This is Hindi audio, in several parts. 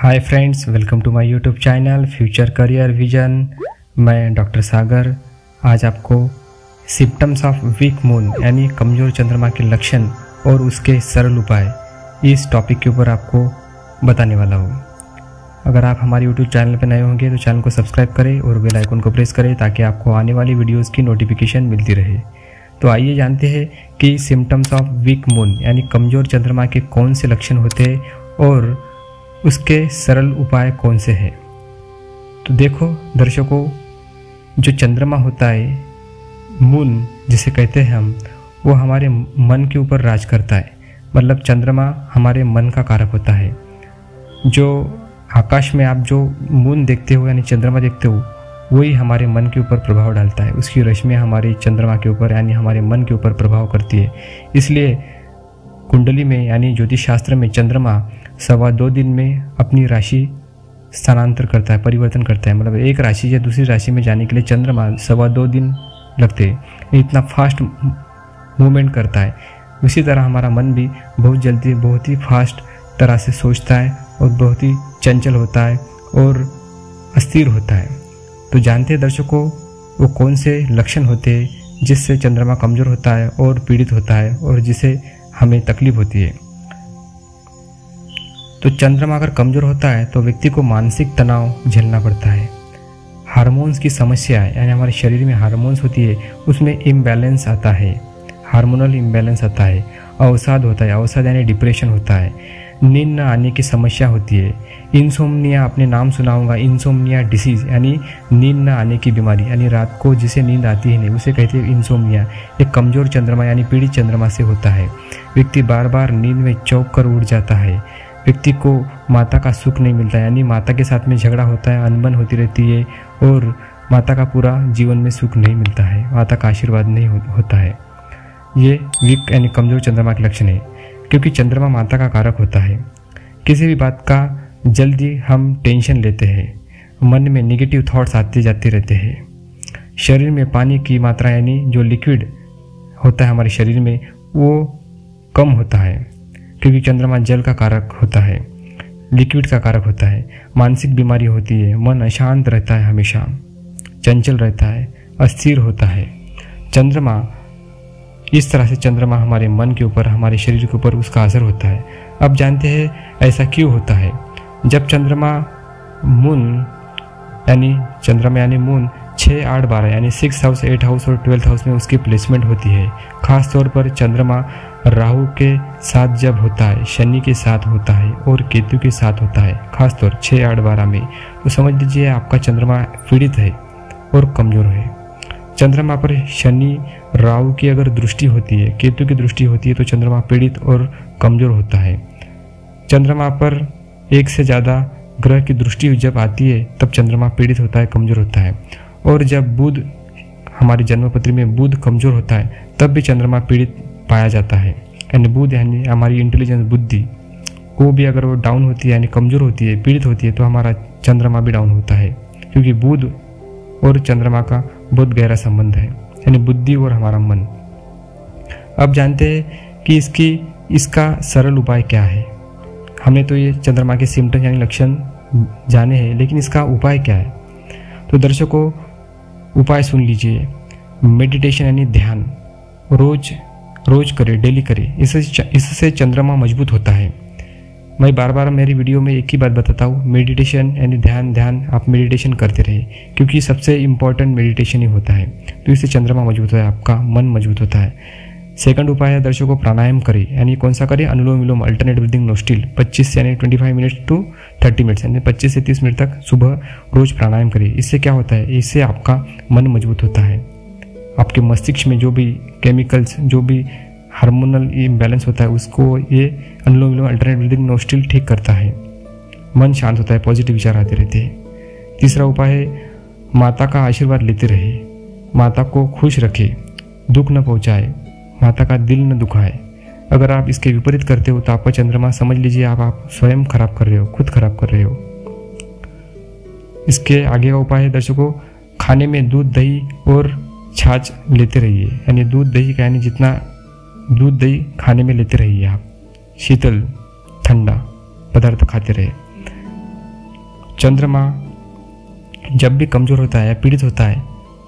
Hi friends, welcome to my YouTube channel future career vision. मैं डॉक्टर सागर आज आपको सिम्टम्स ऑफ वीक मून यानी कमज़ोर चंद्रमा के लक्षण और उसके सरल उपाय इस टॉपिक के ऊपर आपको बताने वाला हूँ। अगर आप हमारे यूट्यूब चैनल पर नए होंगे तो चैनल को सब्सक्राइब करें और बेल आइकन को प्रेस करें ताकि आपको आने वाली वीडियोज़ की नोटिफिकेशन मिलती रहे। तो आइए जानते हैं कि सिम्टम्स ऑफ वीक मून यानी कमज़ोर चंद्रमा के कौन से लक्षण होते हैं और उसके सरल उपाय कौन से हैं। तो देखो दर्शकों, जो चंद्रमा होता है, मून जिसे कहते हैं हम, वो हमारे मन के ऊपर राज करता है। मतलब चंद्रमा हमारे मन का कारक होता है। जो आकाश में आप जो मून देखते हो यानी चंद्रमा देखते हो, वही हमारे मन के ऊपर प्रभाव डालता है। उसकी रश्मियाँ हमारे चंद्रमा के ऊपर यानी हमारे मन के ऊपर प्रभाव करती है। इसलिए कुंडली में यानी ज्योतिष शास्त्र में चंद्रमा 2.25 दिन में अपनी राशि स्थानांतर करता है, परिवर्तन करता है। मतलब एक राशि से दूसरी राशि में जाने के लिए चंद्रमा 2.25 दिन लगते हैं। इतना फास्ट मूवमेंट करता है। उसी तरह हमारा मन भी बहुत जल्दी बहुत ही फास्ट तरह से सोचता है और बहुत ही चंचल होता है और अस्थिर होता है। तो जानते हैं दर्शकों, वो कौन से लक्षण होते हैं जिससे चंद्रमा कमज़ोर होता है और पीड़ित होता है और जिसे हमें तकलीफ होती है। तो चंद्रमा अगर कमज़ोर होता है तो व्यक्ति को मानसिक तनाव झेलना पड़ता है। हार्मोन्स की समस्या है यानी हमारे शरीर में हार्मोन्स होती है, उसमें इम्बैलेंस आता है, हार्मोनल इम्बैलेंस आता है। अवसाद होता है, अवसाद यानी डिप्रेशन होता है। नींद न आने की समस्या होती है। इंसोम्निया, आपने नाम सुना होगा, इंसोम्निया डिसीज़ यानी नींद न आने की बीमारी, यानी रात को जिसे नींद आती है नहीं उसे कहते हैं इंसोम्निया। एक कमज़ोर चंद्रमा यानी पीड़ित चंद्रमा से होता है। व्यक्ति बार बार नींद में चौंक कर उठ जाता है। व्यक्ति को माता का सुख नहीं मिलता यानी माता के साथ में झगड़ा होता है, अनबन होती रहती है और माता का पूरा जीवन में सुख नहीं मिलता है, माता का आशीर्वाद नहीं होता है। ये वीक यानी कमज़ोर चंद्रमा के लक्षण है, क्योंकि चंद्रमा माता का कारक होता है। किसी भी बात का जल्दी हम टेंशन लेते हैं, मन में नेगेटिव थॉट्स आते जाते रहते हैं। शरीर में पानी की मात्रा यानी जो लिक्विड होता है हमारे शरीर में वो कम होता है, क्योंकि चंद्रमा जल का कारक होता है, लिक्विड का कारक होता है। मानसिक बीमारी होती है, मन अशांत रहता है, हमेशा चंचल रहता है, अस्थिर होता है। चंद्रमा इस तरह से चंद्रमा हमारे मन के ऊपर, हमारे शरीर के ऊपर उसका असर होता है। अब जानते हैं ऐसा क्यों होता है। जब चंद्रमा मून मून 6, 8, 12 यानी 6 हाउस, 8 हाउस और 12 हाउस में उसकी प्लेसमेंट होती है। खास तौर पर चंद्रमा राहु के साथ जब होता है, शनि के साथ होता है और केतु के साथ होता है, खासतौर 6, 8, 12 में, तो समझ लीजिए आपका चंद्रमा पीड़ित है और कमज़ोर है। चंद्रमा पर शनि राहु की अगर दृष्टि होती है, केतु की दृष्टि होती है तो चंद्रमा पीड़ित और कमज़ोर होता है। चंद्रमा पर एक से ज़्यादा ग्रह की दृष्टि जब आती है तब चंद्रमा पीड़ित होता है, कमज़ोर होता है। और जब बुध, हमारी जन्मपत्री में बुध कमज़ोर होता है तब भी चंद्रमा पीड़ित पाया जाता है। यानी बुध यानी हमारी इंटेलिजेंस, बुद्धि, वो भी अगर वो डाउन होती है यानी कमज़ोर होती है, पीड़ित होती है तो हमारा चंद्रमा भी डाउन होता है, क्योंकि बुध और चंद्रमा का बहुत गहरा संबंध है, यानी बुद्धि और हमारा मन। अब जानते हैं कि इसका सरल उपाय क्या है। हमने तो ये चंद्रमा के सिम्टम्स यानी लक्षण जाने हैं, लेकिन इसका उपाय क्या है। तो दर्शकों, उपाय सुन लीजिए। मेडिटेशन यानी ध्यान रोज करें, डेली करें। इससे चंद्रमा मजबूत होता है। मैं बार बार मेरी वीडियो में एक ही बात बताता हूँ, मेडिटेशन यानी ध्यान। आप मेडिटेशन करते रहे, क्योंकि सबसे इम्पॉर्टेंट मेडिटेशन ही होता है। तो इससे चंद्रमा मजबूत होता है, आपका मन मजबूत होता है। सेकंड उपाय है दर्शकों, प्राणायाम करें। यानी कौन सा करें, अनुलोम विलोम, अल्टरनेट ब्रीदिंग, नोस्टिल 25 यानी 25 मिनट टू 30 मिनट्स यानी 25 से 30 मिनट तक सुबह रोज प्राणायाम करें। इससे क्या होता है, इससे आपका मन मजबूत होता है। आपके मस्तिष्क में जो भी केमिकल्स, जो भी हार्मोनल इम्बैलेंस होता है, उसको ये अनुलोम विलोम, अल्टरनेट ब्रीदिंग, नोस्टिल ठीक करता है। मन शांत होता है, पॉजिटिव विचार आते रहते हैं। तीसरा उपाय है माता का आशीर्वाद लेते रहे। माता को खुश रखे, दुख न पहुँचाए, माता का दिल न दुखाए। अगर आप इसके विपरीत करते हो तो आपका चंद्रमा, समझ लीजिए आप स्वयं खराब कर रहे हो, खुद खराब कर रहे हो। इसके आगे का उपाय है दर्शकों, खाने में दूध, दही और छाछ लेते रहिए। यानी दूध दही का यानी जितना दूध दही खाने में लेते रहिए आप। शीतल ठंडा पदार्थ खाते रहे। चंद्रमा जब भी कमज़ोर होता है या पीड़ित होता है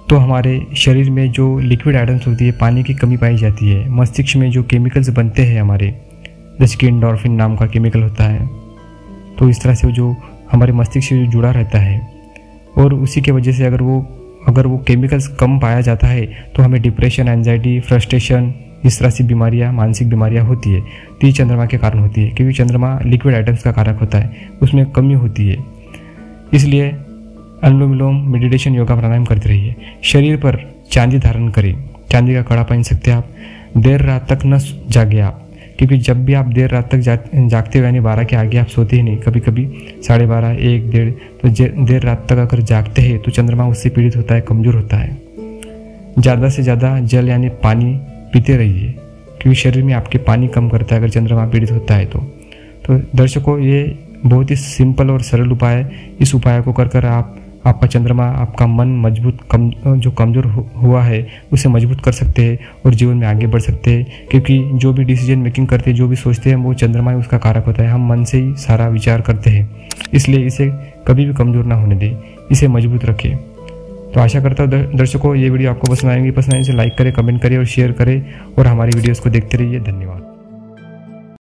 तो हमारे शरीर में जो लिक्विड आइटम्स होती है, पानी की कमी पाई जाती है। मस्तिष्क में जो केमिकल्स बनते हैं हमारे, जैसे कि एंडोर्फिन नाम का केमिकल होता है, तो इस तरह से जो हमारे मस्तिष्क से जुड़ा रहता है और उसी के वजह से अगर वो केमिकल्स कम पाया जाता है तो हमें डिप्रेशन, एंजाइटी, फ्रस्ट्रेशन, इस तरह से बीमारियाँ, मानसिक बीमारियाँ होती है। तो ये चंद्रमा के कारण होती है, क्योंकि चंद्रमा लिक्विड आइटम्स का कारक होता है, उसमें कमी होती है। इसलिए अनुलोम विलोम, मेडिटेशन, योगा, प्राणायाम करते रहिए। शरीर पर चांदी धारण करें, चांदी का कड़ा पहन सकते हैं आप। देर रात तक न जागे आप, क्योंकि जब भी आप देर रात तक जागते हो, यानी 12 के आगे आप सोते ही नहीं, कभी कभी 12:30, 1, 1:30, तो देर रात तक अगर जागते हैं तो चंद्रमा उससे पीड़ित होता है, कमज़ोर होता है। ज़्यादा से ज़्यादा जल यानी पानी पीते रहिए, क्योंकि शरीर में आपके पानी कम करता है अगर चंद्रमा पीड़ित होता है तो दर्शकों, ये बहुत ही सिंपल और सरल उपाय है। इस उपाय को कर आपका चंद्रमा, आपका मन मजबूत, जो कमज़ोर हुआ है उसे मजबूत कर सकते हैं और जीवन में आगे बढ़ सकते हैं। क्योंकि जो भी डिसीजन मेकिंग करते हैं, जो भी सोचते हैं, वो चंद्रमा ही उसका कारक होता है। हम मन से ही सारा विचार करते हैं, इसलिए इसे कभी भी कमज़ोर ना होने दें, इसे मजबूत रखें। तो आशा करता हूँ दर्शकों ये वीडियो आपको पसंद आएगी। पसंद आने से लाइक करें, कमेंट करें और शेयर करें और हमारी वीडियोज़ को देखते रहिए। धन्यवाद।